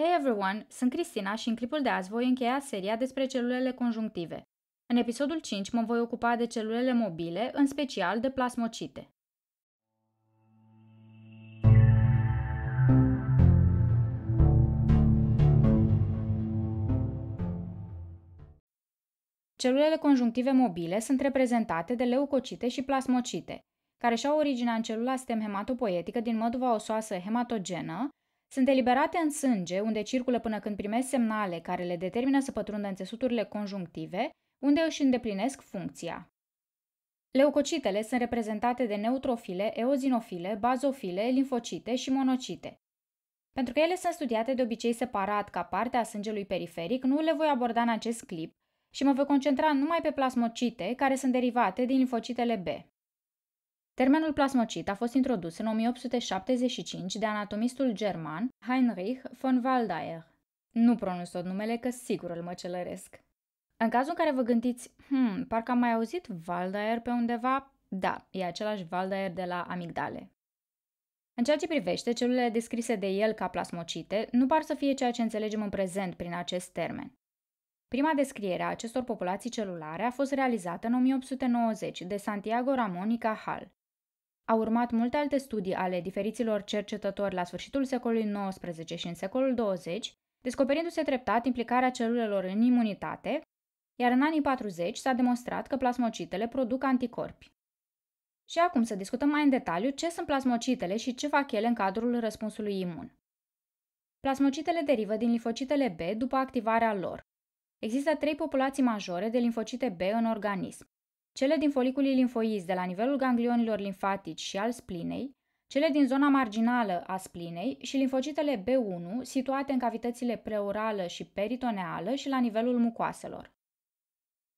Hey everyone, sunt Cristina și în clipul de azi voi încheia seria despre celulele conjunctive. În episodul 5 mă voi ocupa de celulele mobile, în special de plasmocite. Celulele conjunctive mobile sunt reprezentate de leucocite și plasmocite, care și-au originea în celula stem hematopoietică din măduva osoasă hematogenă, sunt eliberate în sânge, unde circulă până când primesc semnale care le determină să pătrundă în țesuturile conjunctive, unde își îndeplinesc funcția. Leucocitele sunt reprezentate de neutrofile, eozinofile, bazofile, limfocite și monocite. Pentru că ele sunt studiate de obicei separat ca parte a sângelui periferic, nu le voi aborda în acest clip și mă voi concentra numai pe plasmocite, care sunt derivate din limfocitele B. Termenul plasmocit a fost introdus în 1875 de anatomistul german Heinrich von Waldeyer. Nu pronunț tot numele, că sigur îl măcelăresc. În cazul în care vă gândiți, parcă am mai auzit Waldeyer pe undeva, da, e același Waldeyer de la amigdale. În ceea ce privește celulele descrise de el ca plasmocite, nu par să fie ceea ce înțelegem în prezent prin acest termen. Prima descriere a acestor populații celulare a fost realizată în 1890 de Santiago Ramón y Cajal. Au urmat multe alte studii ale diferiților cercetători la sfârșitul secolului XIX și în secolul 20, descoperindu-se treptat implicarea celulelor în imunitate, iar în anii 40 s-a demonstrat că plasmocitele produc anticorpi. Și acum să discutăm mai în detaliu ce sunt plasmocitele și ce fac ele în cadrul răspunsului imun. Plasmocitele derivă din limfocitele B după activarea lor. Există 3 populații majore de limfocite B în organism. Cele din foliculii limfoizi de la nivelul ganglionilor limfatici și al splinei, cele din zona marginală a splinei și limfocitele B1 situate în cavitățile pleurală și peritoneală și la nivelul mucoaselor.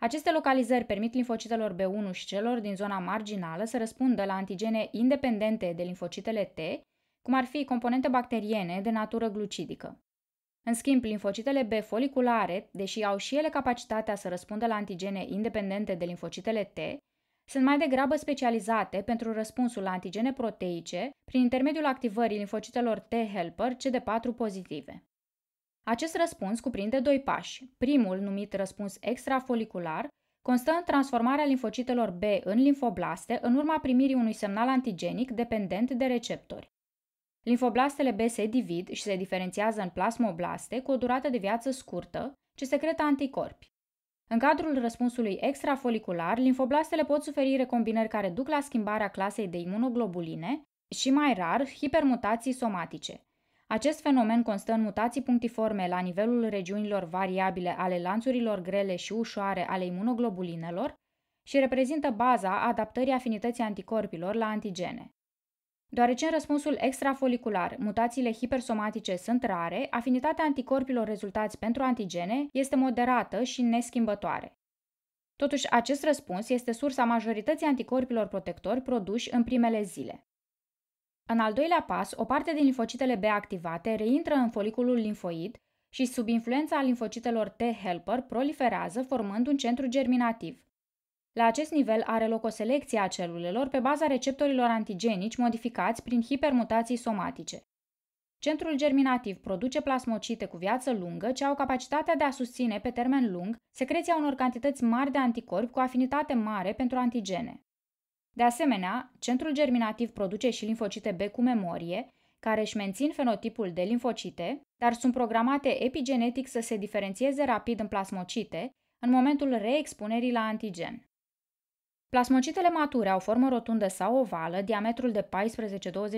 Aceste localizări permit limfocitelor B1 și celor din zona marginală să răspundă la antigene independente de limfocitele T, cum ar fi componente bacteriene de natură glucidică. În schimb, limfocitele B foliculare, deși au și ele capacitatea să răspundă la antigene independente de limfocitele T, sunt mai degrabă specializate pentru răspunsul la antigene proteice prin intermediul activării limfocitelor T-helper CD4 pozitive. Acest răspuns cuprinde 2 pași. Primul, numit răspuns extrafolicular, constă în transformarea limfocitelor B în limfoblaste în urma primirii unui semnal antigenic dependent de receptori. Limfoblastele B se divid și se diferențiază în plasmoblaste cu o durată de viață scurtă, ce secretă anticorpi. În cadrul răspunsului extrafolicular, limfoblastele pot suferi recombinări care duc la schimbarea clasei de imunoglobuline și, mai rar, hipermutații somatice. Acest fenomen constă în mutații punctiforme la nivelul regiunilor variabile ale lanțurilor grele și ușoare ale imunoglobulinelor și reprezintă baza adaptării afinității anticorpilor la antigene. Deoarece în răspunsul extrafolicular mutațiile hipersomatice sunt rare, afinitatea anticorpilor rezultați pentru antigene este moderată și neschimbătoare. Totuși, acest răspuns este sursa majorității anticorpilor protectori produși în primele zile. În al doilea pas, o parte din limfocitele B activate reintră în foliculul limfoid și, sub influența limfocitelor T-helper, proliferează formând un centru germinativ. La acest nivel are loc o selecție a celulelor pe baza receptorilor antigenici modificați prin hipermutații somatice. Centrul germinativ produce plasmocite cu viață lungă ce au capacitatea de a susține pe termen lung secreția unor cantități mari de anticorpi cu afinitate mare pentru antigene. De asemenea, centrul germinativ produce și limfocite B cu memorie, care își mențin fenotipul de limfocite, dar sunt programate epigenetic să se diferențieze rapid în plasmocite în momentul reexpunerii la antigen. Plasmocitele mature au formă rotundă sau ovală, diametrul de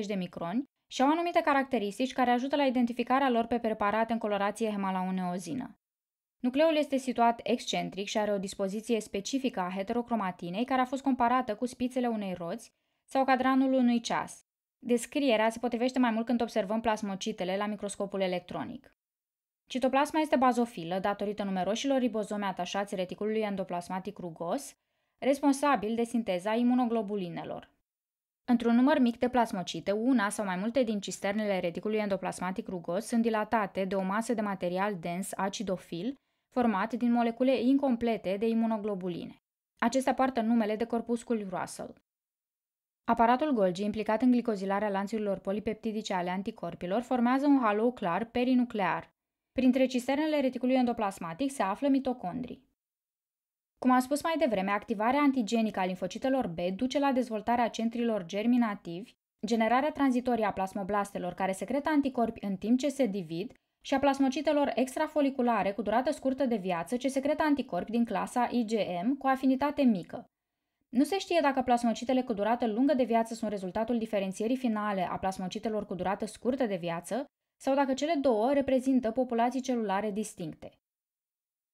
14-20 de microni și au anumite caracteristici care ajută la identificarea lor pe preparate în colorație hemalauneozină. Nucleul este situat excentric și are o dispoziție specifică a heterocromatinei care a fost comparată cu spițele unei roți sau cadranul unui ceas. Descrierea se potrivește mai mult când observăm plasmocitele la microscopul electronic. Citoplasma este bazofilă datorită numeroșilor ribozome atașați reticulului endoplasmatic rugos, responsabil de sinteza imunoglobulinelor. Într-un număr mic de plasmocite, una sau mai multe din cisternele reticulului endoplasmatic rugos sunt dilatate de o masă de material dens acidofil, format din molecule incomplete de imunoglobuline. Acestea poartă numele de corpusculi Russell. Aparatul Golgi, implicat în glicozilarea lanțurilor polipeptidice ale anticorpilor, formează un halou clar perinuclear. Printre cisternele reticulului endoplasmatic se află mitocondrii. Cum am spus mai devreme, activarea antigenică a limfocitelor B duce la dezvoltarea centrilor germinativi, generarea tranzitorie a plasmoblastelor care secretă anticorpi în timp ce se divid și a plasmocitelor extrafoliculare cu durată scurtă de viață ce secretă anticorpi din clasa IgM cu afinitate mică. Nu se știe dacă plasmocitele cu durată lungă de viață sunt rezultatul diferențierii finale a plasmocitelor cu durată scurtă de viață sau dacă cele două reprezintă populații celulare distincte.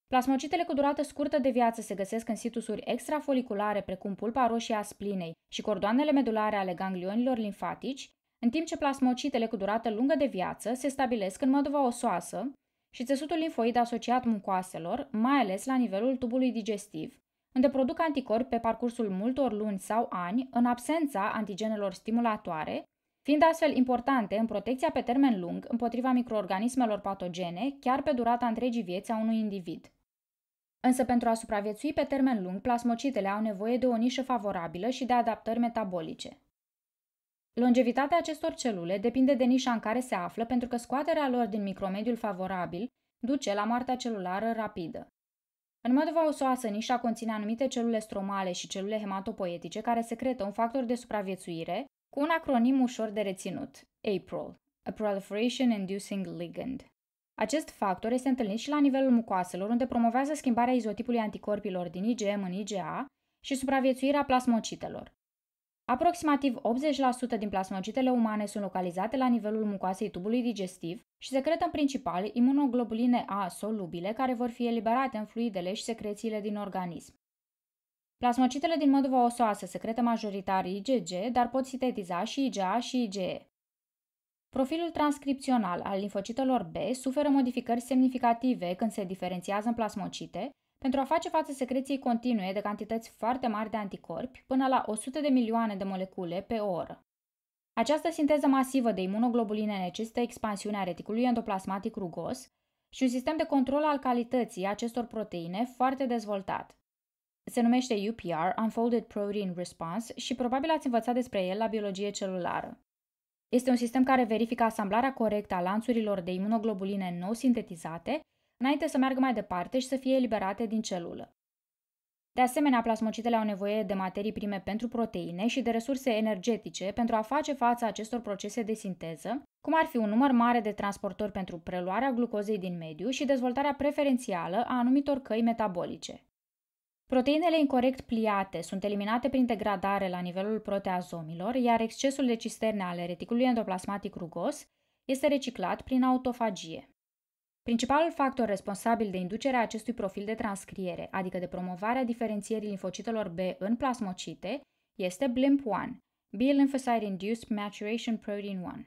Plasmocitele cu durată scurtă de viață se găsesc în situsuri extrafoliculare precum pulpa roșie a splinei și cordoanele medulare ale ganglionilor limfatici, în timp ce plasmocitele cu durată lungă de viață se stabilesc în măduva osoasă și țesutul limfoid asociat mucoaselor, mai ales la nivelul tubului digestiv, unde produc anticorpi pe parcursul multor luni sau ani în absența antigenelor stimulatoare, fiind astfel importante în protecția pe termen lung împotriva microorganismelor patogene, chiar pe durata întregii vieți a unui individ. Însă pentru a supraviețui pe termen lung, plasmocitele au nevoie de o nișă favorabilă și de adaptări metabolice. Longevitatea acestor celule depinde de nișa în care se află, pentru că scoaterea lor din micromediul favorabil duce la moartea celulară rapidă. În măduva osoasă, nișa conține anumite celule stromale și celule hematopoietice care secretă un factor de supraviețuire cu un acronim ușor de reținut, APRIL, a Proliferation Inducing Ligand. Acest factor este întâlnit și la nivelul mucoaselor, unde promovează schimbarea izotipului anticorpilor din IgM în IgA și supraviețuirea plasmocitelor. Aproximativ 80% din plasmocitele umane sunt localizate la nivelul mucoasei tubului digestiv și secretă în principal imunoglobuline A solubile care vor fi eliberate în fluidele și secrețiile din organism. Plasmocitele din măduva osoasă secretă majoritar IgG, dar pot sintetiza și IgA și IgE. Profilul transcripțional al limfocitelor B suferă modificări semnificative când se diferențiază în plasmocite pentru a face față secreției continue de cantități foarte mari de anticorpi, până la 100 de milioane de molecule pe oră. Această sinteză masivă de imunoglobuline necesită expansiunea reticulului endoplasmatic rugos și un sistem de control al calității acestor proteine foarte dezvoltat. Se numește UPR, Unfolded Protein Response, și probabil ați învățat despre el la biologie celulară. Este un sistem care verifică asamblarea corectă a lanțurilor de imunoglobuline nou sintetizate, înainte să meargă mai departe și să fie eliberate din celulă. De asemenea, plasmocitele au nevoie de materii prime pentru proteine și de resurse energetice pentru a face față acestor procese de sinteză, cum ar fi un număr mare de transportori pentru preluarea glucozei din mediu și dezvoltarea preferențială a anumitor căi metabolice. Proteinele incorect pliate sunt eliminate prin degradare la nivelul proteazomilor, iar excesul de cisterne ale reticulului endoplasmatic rugos este reciclat prin autofagie. Principalul factor responsabil de inducerea acestui profil de transcriere, adică de promovarea diferențierii limfocitelor B în plasmocite, este BLIMP1, B-Lymphocyte-Induced Maturation Protein 1.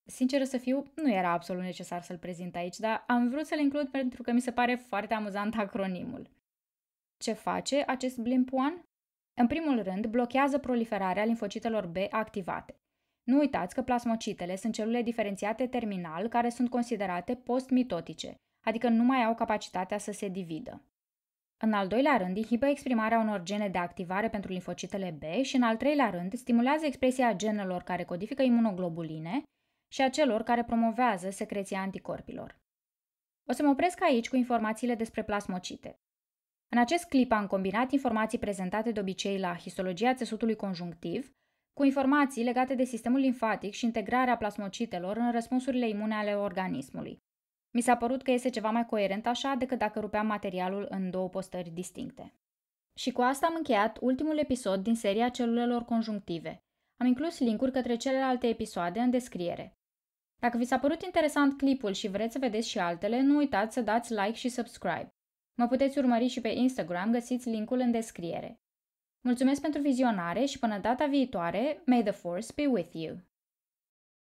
Sinceră să fiu, nu era absolut necesar să-l prezint aici, dar am vrut să-l includ pentru că mi se pare foarte amuzant acronimul. Ce face acest BLIMP1? În primul rând, blochează proliferarea limfocitelor B activate. Nu uitați că plasmocitele sunt celule diferențiate terminal care sunt considerate postmitotice, adică nu mai au capacitatea să se dividă. În al doilea rând, inhibă exprimarea unor gene de activare pentru limfocitele B și, în al treilea rând, stimulează expresia genelor care codifică imunoglobuline și a celor care promovează secreția anticorpilor. O să mă opresc aici cu informațiile despre plasmocite. În acest clip am combinat informații prezentate de obicei la histologia țesutului conjunctiv cu informații legate de sistemul limfatic și integrarea plasmocitelor în răspunsurile imune ale organismului. Mi s-a părut că este ceva mai coerent așa decât dacă rupeam materialul în două postări distincte. Și cu asta am încheiat ultimul episod din seria celulelor conjunctive. Am inclus linkuri către celelalte episoade în descriere. Dacă vi s-a părut interesant clipul și vreți să vedeți și altele, nu uitați să dați like și subscribe. Mă puteți urmări și pe Instagram, găsiți linkul în descriere. Mulțumesc pentru vizionare și până data viitoare, may the force be with you!